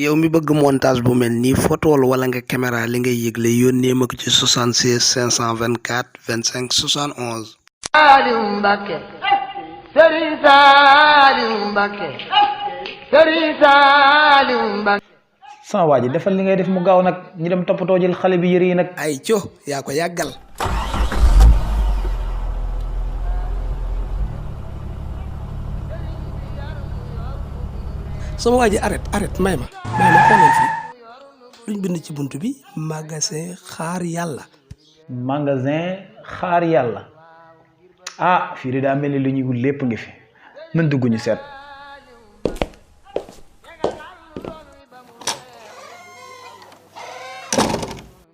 yow mi bëgg montage bu mel nii photo wala nga caméra li ngay yëgle yónnee ma ko ci 76 524 25 71. Saliou Mbacké Serigne Saliou Mbacké Serigne Saliou Mbacké. sama waa ji defal li ngay def mu gaaw nag ñu dem toppatoo jël xale bi yëre yi nag. ay yaa ko yàggal. sama waa ji arrête may ma xoolal fii luñ bind ci bunt bi magasin xaar yàlla. magasin xaar yàlla fii de daa mel ni lu ñuy wut lépp ngi fi mën dugg ñu seet.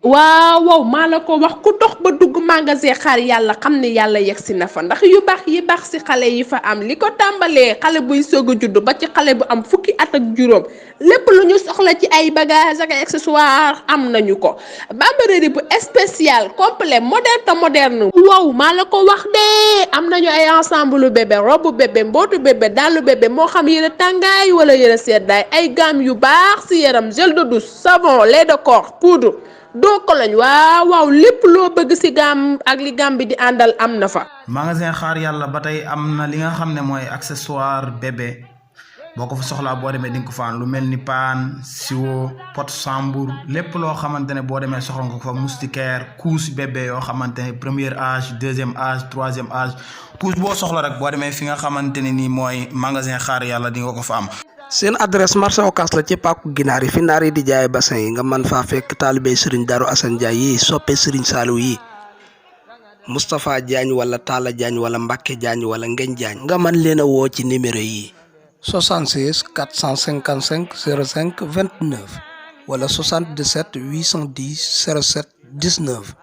waaw maa la ko wax ku dox ba dugg magasin xaar yàlla xam ne yàlla yegsi na fa ndax yu baax ci xale yi fa am li ko tàmbalee xale buy soog a judd ba ci xale bu am fukki at ak juróom lépp lu ñu soxla ci ay bagages ak accessoires am nañu ko bambara bu spécial complet moderne waaw maa la ko wax de am nañu ay ensemble bébé robe bébé mbootu bébé dàllu bébé moo xam yëre tàngaay wala yëre seddaay ay gamme yu baax ci yaram gel de douche savon lait de corps poudre doo ko lañ waaw lépp loo bëgg ci gam ak li gam bi di àndal am na fa. magasin xaar yàlla ba tey am na li nga xam ne mooy accessoire bébé boo ko fa soxlaa boo demee di nga ko fa am lu mel ni paan siwo pot sambour lépp loo xamante ne boo demee soxla nga ko fa moustiquaire couche bébé yoo xamante ne premier âge deuxième âge troisième âge couche boo soxla rek boo demee fi nga xamante ne nii mooy magasin xaar yàlla di nga ko fa am. seen adresse marché Ocass la ci pàkku ginaar yi fi naar yi di jaay bassin yi nga mën faa fekk taalibey Serigne Darou Assane Ndiaye yi soppe Serigne Saliou yi Moustapha Diagne wala Talla Diagne wala Mbacke Diagne wala Ngeen Diagne nga mën leen a woo ci numéro yi 76 455 05 29 wala 77 810 07 19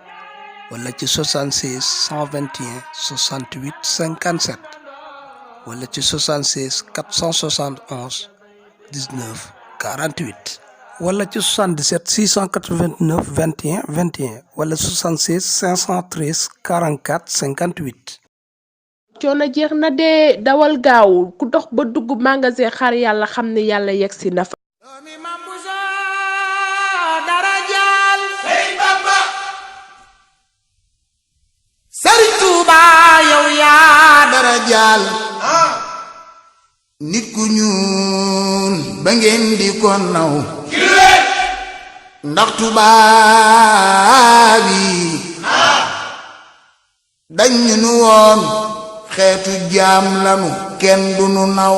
wala ci 76 121 68 57 wala ci 76 471 19 48 wala ci 77 689 21 21 wala 76 513 44 58. coono jeex na de dawal gaaw ku dox ba dugg magasin xaar yàlla xam ne yàlla yegsi na fa. Sëriñ Tuuba yow yaa dara jaal nit ku ñuul ba ngeen di ko naw ndax tubaab yi dañ ñu nu woon xeetu jaam lanu kenn du nu naw